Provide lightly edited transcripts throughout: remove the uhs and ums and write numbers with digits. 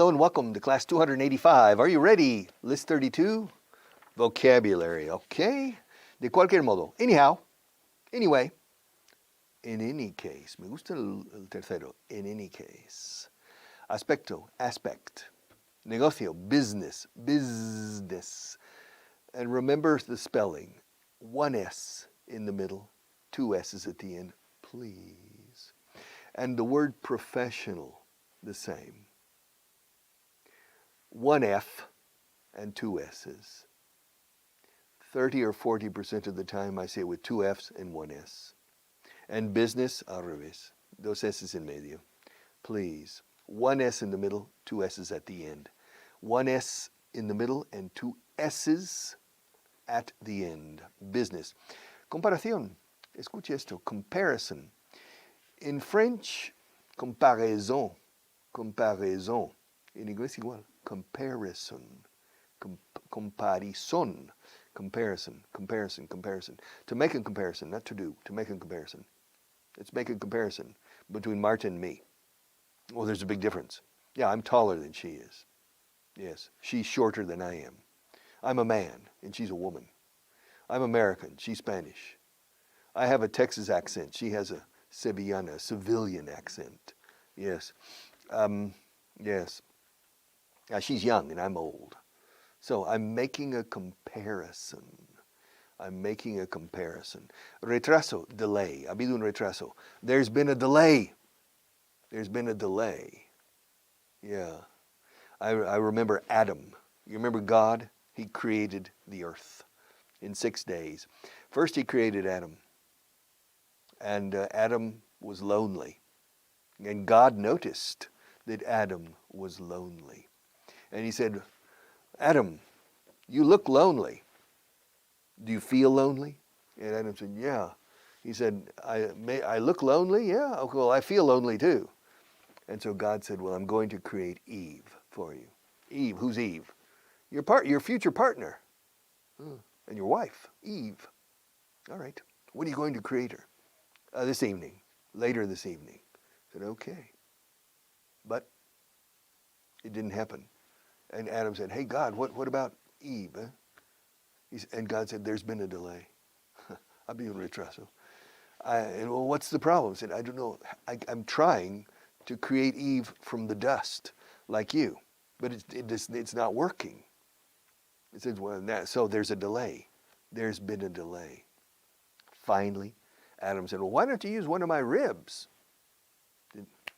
Hello and welcome to class 285. Are you ready? List 32, vocabulary, okay? De cualquier modo. Anyhow, anyway, in any case. Me gusta el tercero, in any case. Aspecto, aspect. Negocio, business, business. And remember the spelling. One S in the middle, two S's at the end, please. And the word professional, the same. One F and two S's. 30 or 40% of the time I say it with two F's and one S. And business, al revés. Dos S's en medio. Please. One S in the middle, two S's at the end. One S in the middle and two S's at the end. Business. Comparación. Escuche esto. Comparison. In French, comparaison. Comparaison. En inglés igual. Comparison. Comparison. Comparison. Comparison. Comparison. To make a comparison, not to do. To make a comparison. Let's make a comparison between Marta and me. Well, there's a big difference. Yeah, I'm taller than she is. Yes, she's shorter than I am. I'm a man, and she's a woman. I'm American, she's Spanish. I have a Texas accent. She has a Sevillana, civilian accent. Yes. Yes. Now, she's young, and I'm old. So I'm making a comparison. I'm making a comparison. Retraso, delay. Ha habido un retraso. There's been a delay. There's been a delay. Yeah. I remember Adam. You remember God? He created the earth in 6 days. First he created Adam. And Adam was lonely. And God noticed that Adam was lonely. And he said, Adam, you look lonely. Do you feel lonely? And Adam said, yeah. He said, I look lonely? Yeah. Oh, well, I feel lonely too. And so God said, well, I'm going to create Eve for you. Eve, who's Eve? Your future partner. And your wife, Eve. All right. When are you going to create her? This evening. Later this evening. I said, okay. But it didn't happen. And Adam said, hey, God, what about Eve? And God said, there's been a delay. I'll be in retraso. And well, what's the problem? I said, I don't know. I'm trying to create Eve from the dust, like you. But it's not working. It says, well, so there's a delay. There's been a delay. Finally, Adam said, well, why don't you use one of my ribs?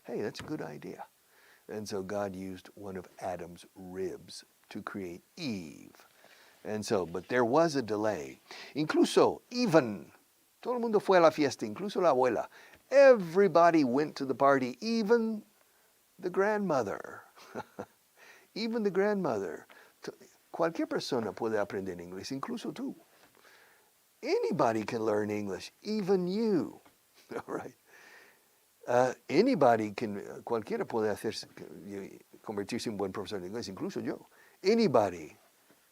Hey, that's a good idea. And so God used one of Adam's ribs to create Eve. And so, but there was a delay. Incluso, even, todo el mundo fue a la fiesta, incluso la abuela. Everybody went to the party, even the grandmother. Even the grandmother. Cualquier persona puede aprender inglés, incluso tú. Anybody can learn English, even you. All right. Anybody can, cualquiera puede convertirse en buen profesor de inglés, incluso yo. Anybody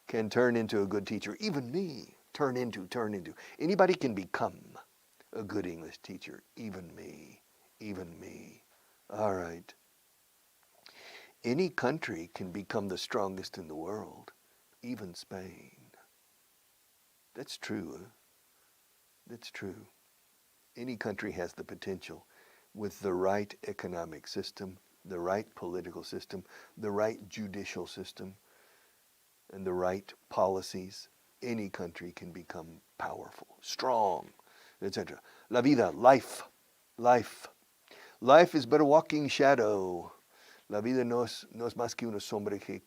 can turn into a good teacher, even me. Turn into. Anybody can become a good English teacher, even me. All right. Any country can become the strongest in the world, even Spain. That's true. Huh? That's true. Any country has the potential with the right economic system, the right political system, the right judicial system, and the right policies. Any country can become powerful, strong, etc. La vida, life. Life is but a walking shadow. La vida no es más que una sombra que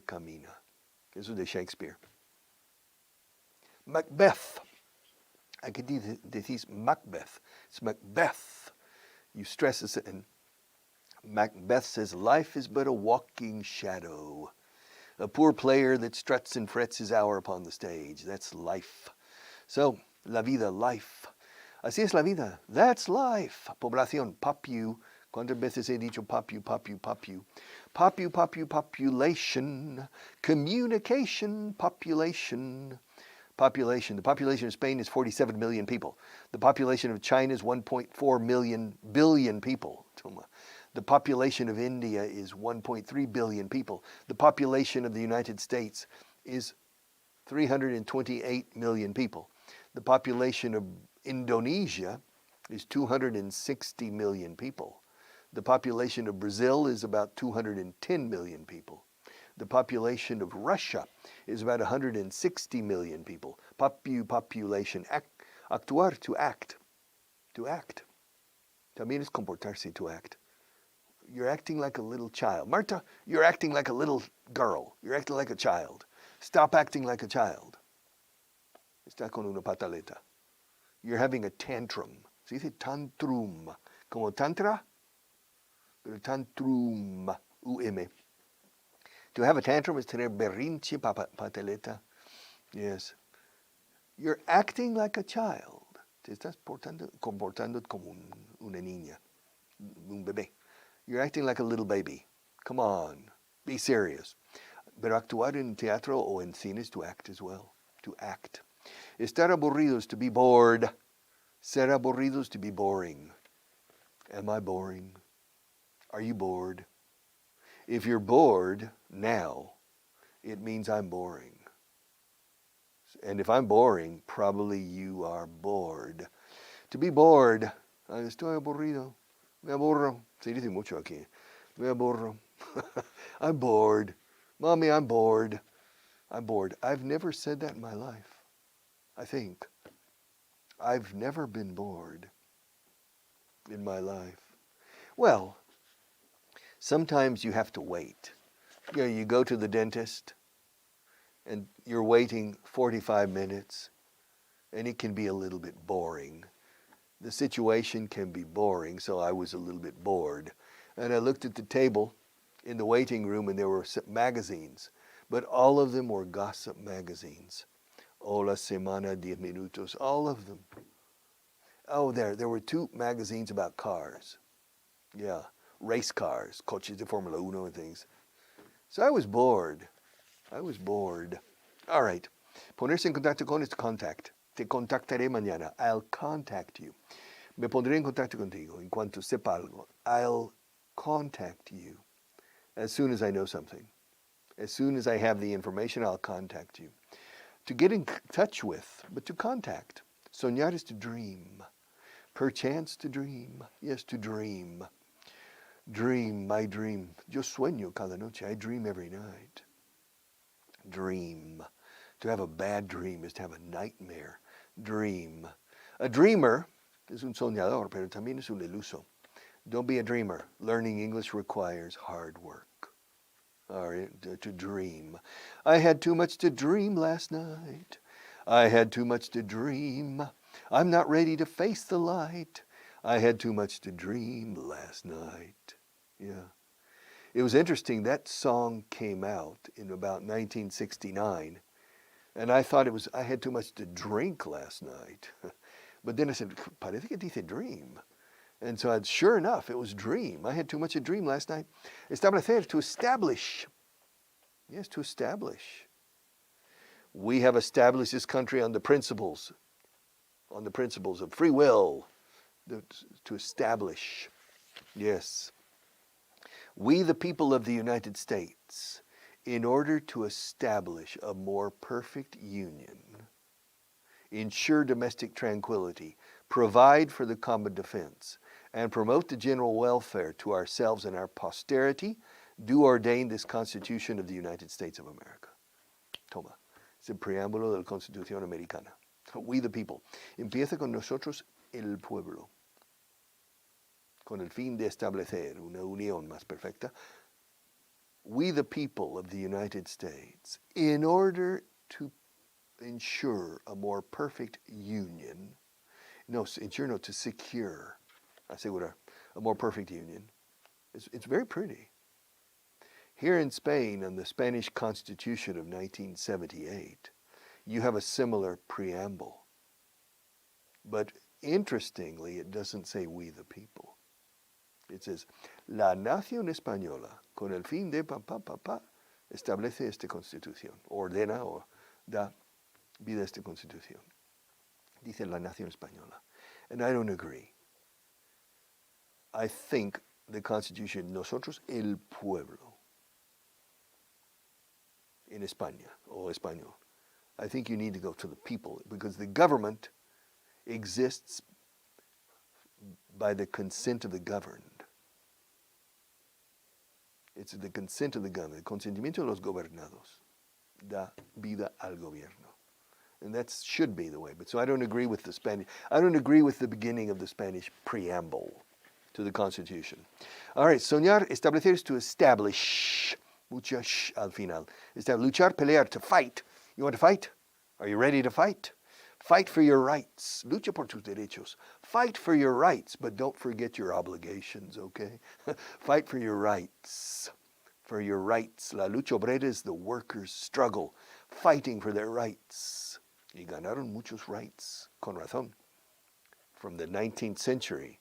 camina. Eso es de Shakespeare. Macbeth. Aquí decís Macbeth. It's Macbeth. You stress this, and Macbeth says, life is but a walking shadow. A poor player that struts and frets his hour upon the stage. That's life. So, la vida, life. Así es la vida. That's life. Población, papu. ¿Cuántas veces he dicho papu? Population. Communication, population. Population. The population of Spain is 47 million people. The population of China is 1.4 billion people. The population of India is 1.3 billion people. The population of the United States is 328 million people. The population of Indonesia is 260 million people. The population of Brazil is about 210 million people. The population of Russia is about 160 million people. Population. Actuar, to act. To act. También es comportarse, to act. You're acting like a little child. Marta, you're acting like a little girl. You're acting like a child. Stop acting like a child. Está con una pataleta. You're having a tantrum. Se dice tantrum. Como tantra, pero tantrum. U-M. To have a tantrum is tener berrinche, pataleta. Yes. You're acting like a child. Te estás comportando como una niña, un bebé. You're acting like a little baby. Come on, be serious. Pero actuar en teatro o en cine is to act as well. To act. Estar aburrido is to be bored. Ser aburrido is to be boring. Am I boring? Are you bored? If you're bored now, it means I'm boring. And if I'm boring, probably you are bored. To be bored, estoy aburrido. Me aburro. Se dice mucho aquí. Me aburro. I'm bored. Mommy, I'm bored. I'm bored. I've never said that in my life, I think. I've never been bored in my life. Well, sometimes you have to wait. You know, you go to the dentist and you're waiting 45 minutes and it can be a little bit boring. The situation can be boring, so I was a little bit bored. And I looked at the table in the waiting room and there were magazines, but all of them were gossip magazines. Hola Semana, 10 Minutos, all of them. Oh, there were 2 magazines about cars. Yeah, race cars, coches de Formula Uno and things. So I was bored. I was bored. All right. Ponerse en contacto con es contact. Te contactaré mañana. I'll contact you. Me pondré en contacto contigo en cuanto sepa algo. I'll contact you as soon as I know something. As soon as I have the information, I'll contact you. To get in touch with, but to contact. Soñar is to dream. Perchance to dream. Yes, to dream. Dream, my dream. Yo sueño cada noche. I dream every night. Dream. To have a bad dream is to have a nightmare. Dream. A dreamer es un soñador, pero también es un iluso. Don't be a dreamer. Learning English requires hard work. All right, to dream. I had too much to dream last night. I had too much to dream. I'm not ready to face the light. I had too much to dream last night. Yeah. It was interesting, that song came out in about 1969, and I thought I had too much to drink last night. But then I said, parece que dice dream. And so sure enough, it was dream. I had too much to dream last night. Establecer, to establish. Yes, to establish. We have established this country on the principles of free will, to establish. Yes. We, the people of the United States, in order to establish a more perfect union, ensure domestic tranquility, provide for the common defense, and promote the general welfare to ourselves and our posterity, do ordain this Constitution of the United States of America. Toma. Es el preámbulo de la Constitución Americana. We the people. Empieza con nosotros el pueblo, con el fin de establecer una unión más perfecta. We the people of the United States, in order to ensure a more perfect union, to secure, asegurar, a more perfect union. It's very pretty. Here in Spain, in the Spanish Constitution of 1978, you have a similar preamble. But interestingly, it doesn't say we the people. It says, la nación española, con el fin de establece esta constitución, ordena o da vida a esta constitución. Dice la nación española. And I don't agree. I think the Constitution, nosotros, el pueblo, in España, o español. I think you need to go to the people, because the government exists by the consent of the governed. It's the consent of the governed, el consentimiento de los gobernados da vida al gobierno. And that should be the way. But so I don't agree with the Spanish. I don't agree with the beginning of the Spanish preamble to the Constitution. All right, soñar, establecer is to establish. Mucha sh al final. Luchar, pelear, to fight. You want to fight? Are you ready to fight? Fight for your rights. Lucha por tus derechos. Fight for your rights, but don't forget your obligations, okay? Fight for your rights. For your rights. La lucha obrera is the workers' struggle, fighting for their rights. Y ganaron muchos rights, con razón. From the 19th century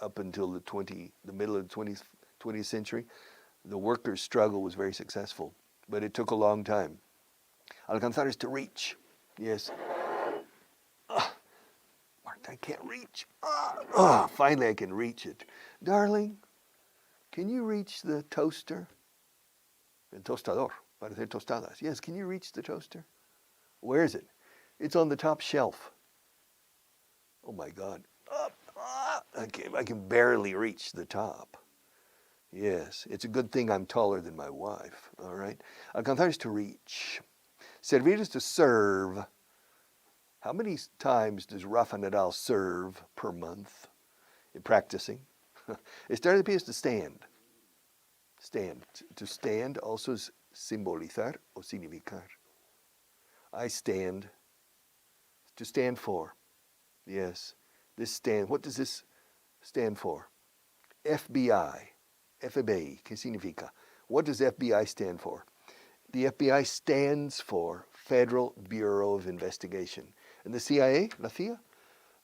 up until the middle of the 20th century, the workers' struggle was very successful, but it took a long time. Alcanzar is to reach. Yes. Marta, I can't reach. Finally I can reach it. Darling, can you reach the toaster? El tostador, para hacer tostadas. Yes, can you reach the toaster? Where is it? It's on the top shelf. Oh my God. I can barely reach the top. Yes, it's a good thing I'm taller than my wife, all right? Alcanzar is to reach. Servir is to serve. How many times does Rafa Nadal serve per month in practicing? Estar de pie is to stand. Stand. To stand also is simbolizar o significar. I stand. To stand for. Yes. This stand. What does this stand for? FBI. FBI. ¿Qué significa? What does FBI stand for? The FBI stands for Federal Bureau of Investigation. And the CIA, la CIA?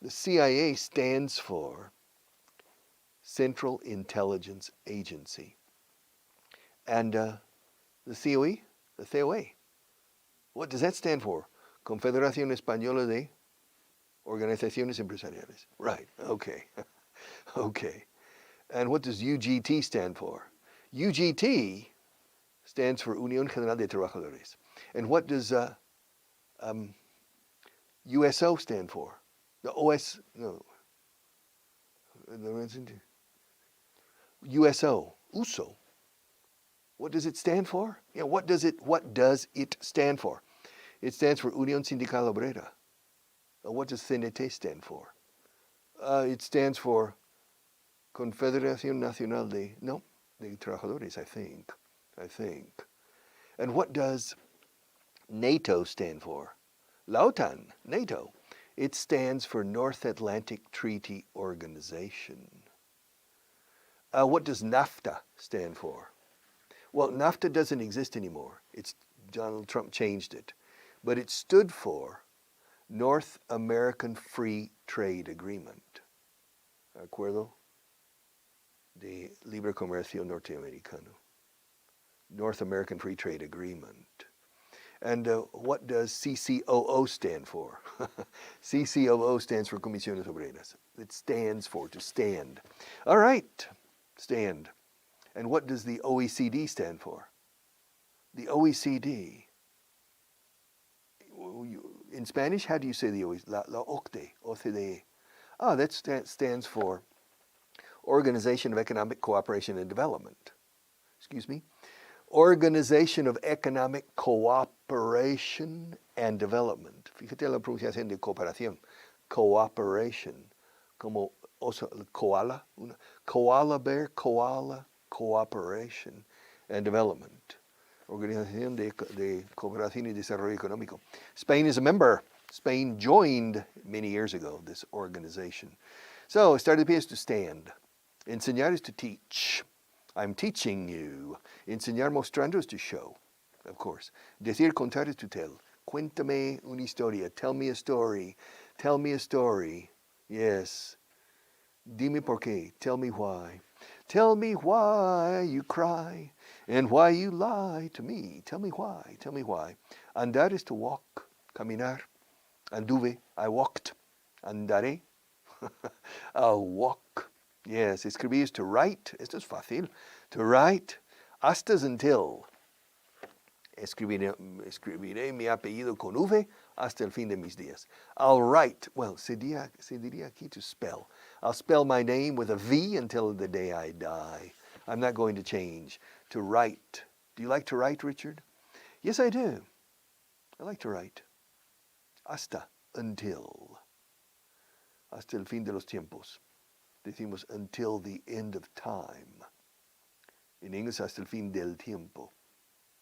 The CIA stands for Central Intelligence Agency. And the COE, the COA, what does that stand for? Confederación Española de Organizaciones Empresariales. Right, okay. Okay. And what does UGT stand for? UGT stands for Unión General de Trabajadores. And what does USO stand for? The USO, USO. What does it stand for? Yeah, what does it stand for? It stands for Unión Sindical Obrera. What does CNT stand for? It stands for Confederación Nacional de Trabajadores, I think. And what does NATO stand for? La OTAN, NATO. It stands for North Atlantic Treaty Organization. What does NAFTA stand for? Well, NAFTA doesn't exist anymore. Donald Trump changed it. But it stood for North American Free Trade Agreement. Acuerdo de Libre Comercio Norteamericano. North American Free Trade Agreement. And what does CCOO stand for? CCOO stands for Comisiones Obreras. It stands for to stand. All right, stand. And what does the OECD stand for? The OECD. In Spanish, how do you say the OECD? La OCDE, OCDE. That stands for Organization of Economic Cooperation and Development. Excuse me. Organization of Economic Cooperation and Development. Fíjate la pronunciación de cooperación. Cooperation. Como koala. Koala bear, koala, cooperation and development. Organización de Cooperación y Desarrollo Económico. Spain is a member. Spain joined many years ago this organization. So, estar de pie is to stand. Enseñar is to teach. I'm teaching you. Enseñar mostrando is to show, of course. Decir contar is to tell. Cuéntame una historia. Tell me a story. Tell me a story. Yes. Dime por qué. Tell me why. Tell me why you cry and why you lie to me. Tell me why. Tell me why. Andar is to walk. Caminar. Anduve. I walked. Andaré. I'll walk. Yes, escribir is to write. Esto es fácil. To write. Hasta es until. Escribiré mi apellido con V hasta el fin de mis días. I'll write. Well, se diría aquí to spell. I'll spell my name with a V until the day I die. I'm not going to change. To write. Do you like to write, Richard? Yes, I do. I like to write. Hasta, until. Hasta el fin de los tiempos. Decimos until the end of time. En inglés, hasta el fin del tiempo.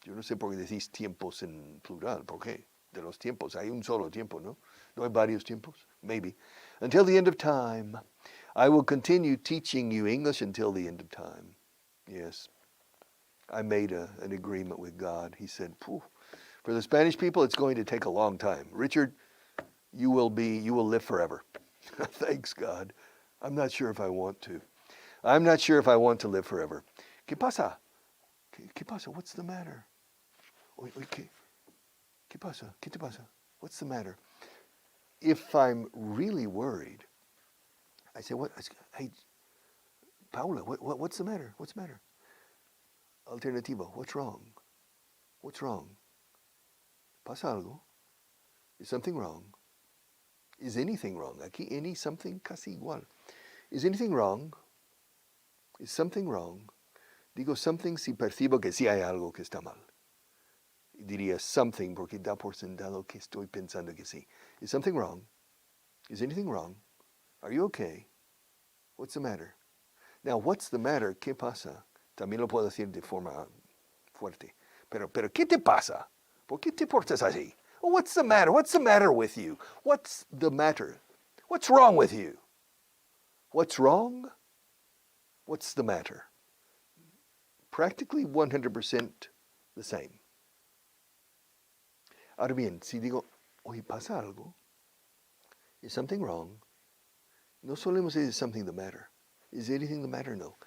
Yo no sé por qué decís tiempos en plural. ¿Por qué? De los tiempos. Hay un solo tiempo, ¿no? ¿No hay varios tiempos? Maybe. Until the end of time. I will continue teaching you English until the end of time. Yes. I made an agreement with God. He said, for the Spanish people, it's going to take a long time. Richard, you will live forever. Thanks, God. I'm not sure if I want to. I'm not sure if I want to live forever. ¿Qué pasa? ¿Qué pasa? What's the matter? ¿Qué pasa? ¿Qué te pasa? What's the matter? If I'm really worried, I say, hey, Paula, what's the matter? What's the matter? Alternativo, what's wrong? What's wrong? ¿Pasa algo? Is something wrong? Is anything wrong? Aquí, any, something, casi igual. Is anything wrong? Is something wrong? Digo something si percibo que sí hay algo que está mal. Diría something porque da por sentado que estoy pensando que sí. Is something wrong? Is anything wrong? Are you okay? What's the matter? Now, what's the matter? ¿Qué pasa? También lo puedo decir de forma fuerte. Pero, ¿qué te pasa? ¿Por qué te portas así? Oh, what's the matter? What's the matter with you? What's the matter? What's wrong with you? What's wrong? What's the matter? Practically 100% the same. Ahora bien, si digo, oye, ¿pasa algo? Is something wrong? No solemos decir, is something the matter. Is anything the matter? No.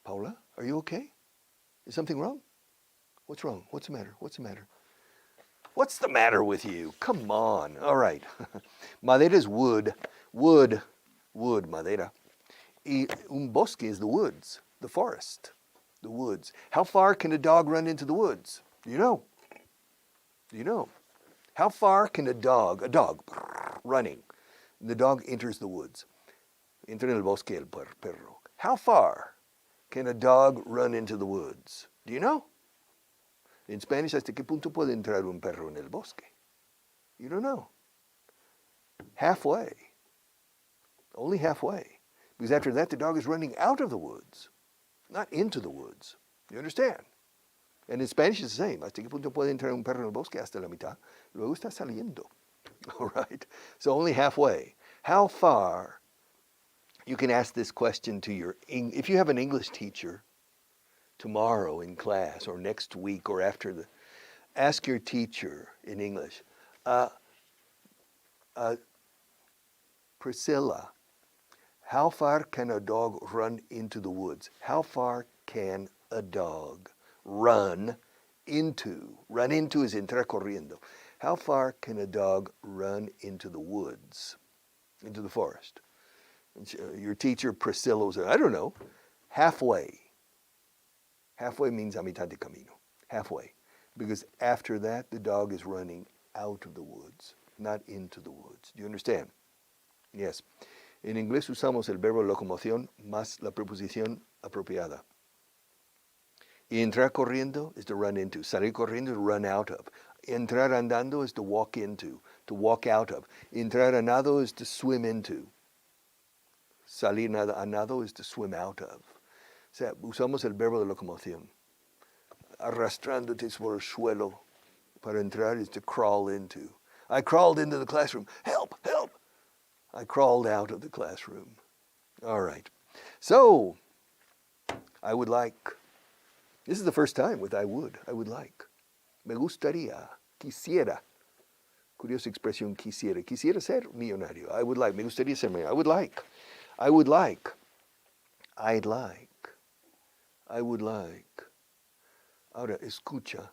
Paula, are you okay? Is something wrong? What's wrong? What's the matter? What's the matter? What's the matter with you? Come on. All right. Madera is wood. Wood, madera. Y un bosque is the woods, the forest, the woods. How far can a dog run into the woods? Do you know? Do you know? How far can a dog running, the dog enters the woods. Entra en el bosque el perro. How far can a dog run into the woods? Do you know? In Spanish, ¿hasta qué punto puede entrar un perro en el bosque? You don't know. Halfway. Only halfway. Because after that, the dog is running out of the woods, not into the woods. You understand? And in Spanish, it's the same. ¿Hasta qué punto puede entrar un perro en el bosque? Hasta la mitad. Luego está saliendo. All right? So only halfway. How far? You can ask this question to if you have an English teacher tomorrow in class or next week or ask your teacher in English, Priscilla, how far can a dog run into the woods? How far can a dog run into? Run into is entrar corriendo. How far can a dog run into the woods, into the forest? Your teacher, Priscilla, was, I don't know, halfway. Halfway means a mitad de camino. Halfway. Because after that, the dog is running out of the woods, not into the woods. Do you understand? Yes. En inglés usamos el verbo locomoción más la preposición apropiada. Y entrar corriendo is to run into. Salir corriendo is to run out of. Entrar andando is to walk into, to walk out of. Entrar a nado is to swim into. Salir a nado is to swim out of. O sea, usamos el verbo de locomoción. Arrastrándote por el suelo para entrar is to crawl into. I crawled into the classroom. Help, help. I crawled out of the classroom. All right. So, I would like. This is the first time with I would like. Me gustaría, quisiera. Curiosa expresión, quisiera. Quisiera ser millonario. I would like. Me gustaría ser millonario. I would like. I would like. I'd like. I would like. Ahora, escucha.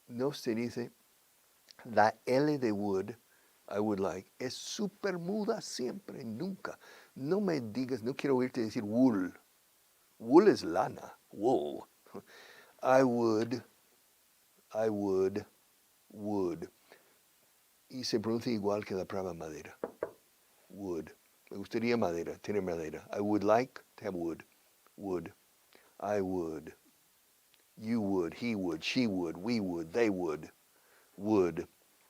No se dice la L de would I would like. Es súper muda siempre, nunca. No me digas, no quiero oírte decir wool. Wool es lana, wool. I would, would. Y se pronuncia igual que la palabra madera. Would. Me gustaría madera, tener madera. I would like to have wood. Would. I would. You would, he would, she would, we would, they would. Would.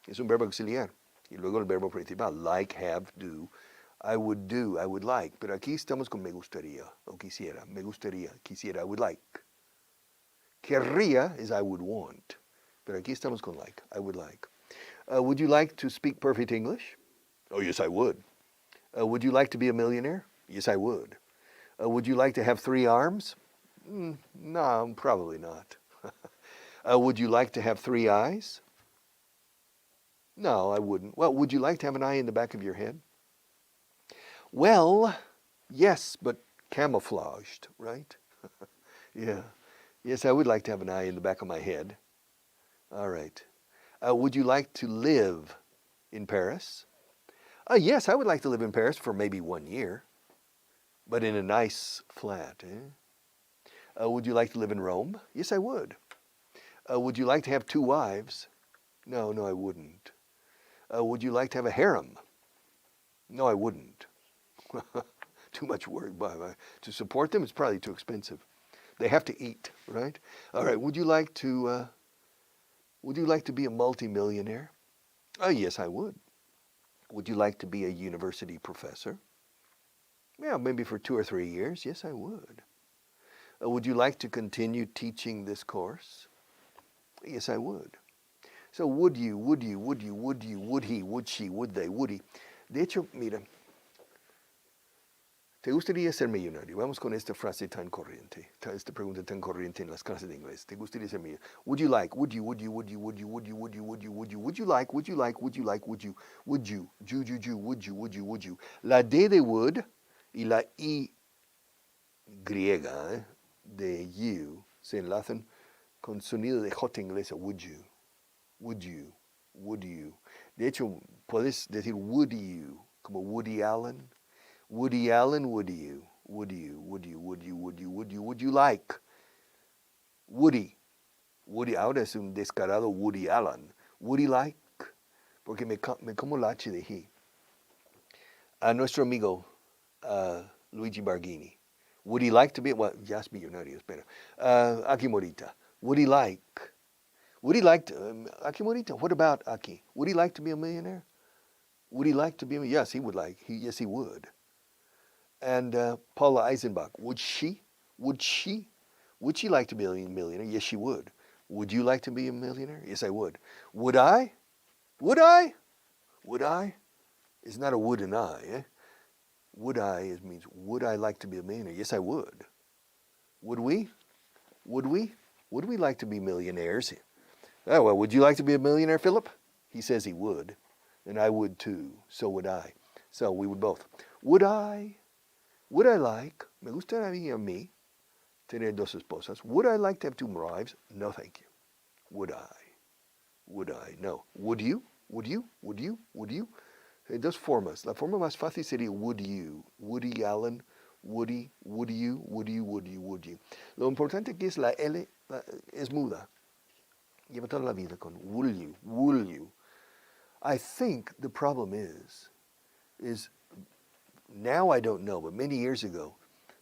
Es un verbo auxiliar. Y luego el verbo principal. Like, have, do. I would like. Pero aquí estamos con me gustaría o quisiera. Me gustaría, quisiera, I would like. Querría is I would want. Pero aquí estamos con like. I would like. Would you like to speak perfect English? Oh, yes, I would. Would you like to be a millionaire? Yes, I would. Would you like to have 3 arms? No, probably not. Would you like to have 3 eyes? No, I wouldn't. Well, would you like to have an eye in the back of your head? Well, yes, but camouflaged, right? Yeah. Yes, I would like to have an eye in the back of my head. All right. Would you like to live in Paris? Yes, I would like to live in Paris for maybe 1 year, but in a nice flat. Would you like to live in Rome? Yes, I would. Would you like to have 2 wives? No, I wouldn't. Would you like to have a harem? No, I wouldn't. Too much work. To support them, it's probably too expensive. They have to eat, right? All right. Would you like to be a multimillionaire? Yes, I would. Would you like to be a university professor? Yeah, maybe for 2 or 3 years. Yes, I would. Would you like to continue teaching this course? Yes, I would. So would you, would he, would she, would they, would he. De hecho, mira, ¿te gustaría ser millonario? Vamos con esta frase tan corriente, esta pregunta tan corriente en las clases de inglés. ¿Te gustaría ser millonario? Would you like, would you like, would you, like, would you. La D de would y la I griega de you se enlazan con sonido de J inglesa, would you. De hecho, puedes decir would you, como Woody Allen. Woody Allen, would you like? Woody, ahora es un descarado Woody Allen. Would he like? Porque me como la H de he. A nuestro amigo Luigi Barghini. Would he like to be, well, ya es millonario, espera. Aki Morita. Would he like? Aki Morita, what about Aki? Would he like to be a millionaire? Would he like to be a millionaire? Yes, he would like. Yes, he would. And Paula Eisenbach, would she like to be a millionaire? Yes, she would. Would you like to be a millionaire? Yes, I would. Would I? It's not a would and I. Eh? Would I means would I like to be a millionaire? Yes, I would. Would we? Would we like to be millionaires? Oh, well, would you like to be a millionaire, Philip? He says he would, and I would too. So would I. So we would both. Would I like, me gustaría a mí tener 2 esposas. Would I like to have 2 wives? No, thank you. Would I? No. Would you? En 2 formas. La forma más fácil sería would you. Woody Allen, would you. Lo importante aquí es la L, es muda. Lleva toda la vida con will you. I think the problem is now I don't know, but many years ago,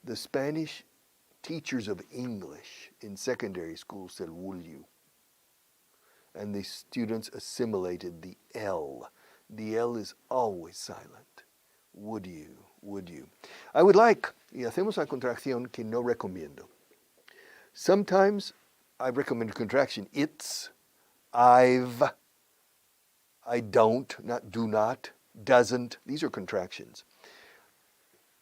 the Spanish teachers of English in secondary school said will you. And the students assimilated the L. The L is always silent. Would you. I would like, y hacemos la contracción que no recomiendo. Sometimes I recommend a contraction. It's, I've, I don't, not do not, doesn't. These are contractions.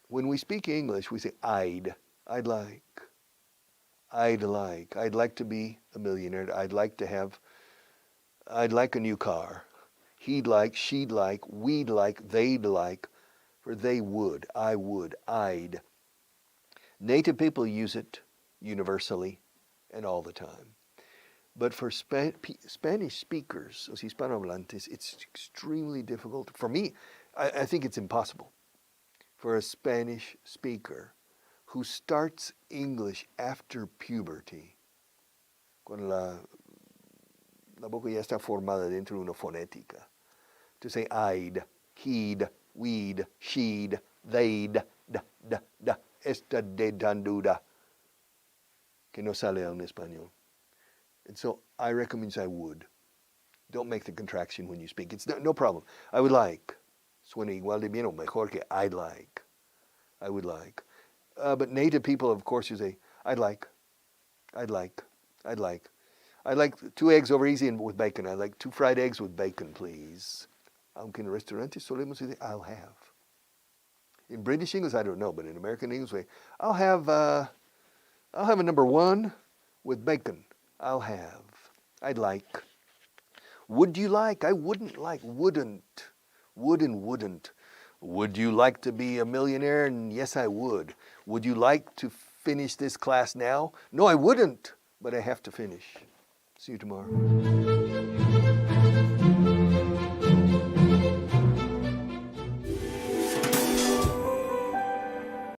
When we speak English, we say I'd like. I'd like to be a millionaire. I'd like a new car. He'd like, she'd like, we'd like, they'd like, or they would, I would, I'd. Native people use it universally and all the time. But for Spanish speakers, los hispanohablantes, it's extremely difficult. For me, I think it's impossible for a Spanish speaker who starts English after puberty, cuando la boca ya está formada dentro de una fonética, to say I'd, he'd, we'd, she'd, they'd, da, esta, de, tan, duda, que no sale en español. And so I recommend I would. Don't make the contraction when you speak. It's no problem. I would like. Suena igual de bien o mejor que I'd like. I would like. But native people, of course, you say, I'd like. I'd like. I'd like. I'd like 2 eggs over easy and with bacon. I'd like 2 fried eggs with bacon, please. Aunque en restaurantes solemos decir, I'll have. In British English, I don't know, but in American English, I'll have a number 1 with bacon. I'll have. I'd like. Would you like? I wouldn't like. Wouldn't. Would and wouldn't. Would you like to be a millionaire? And yes, I would. Would you like to finish this class now? No, I wouldn't, but I have to finish. See you tomorrow.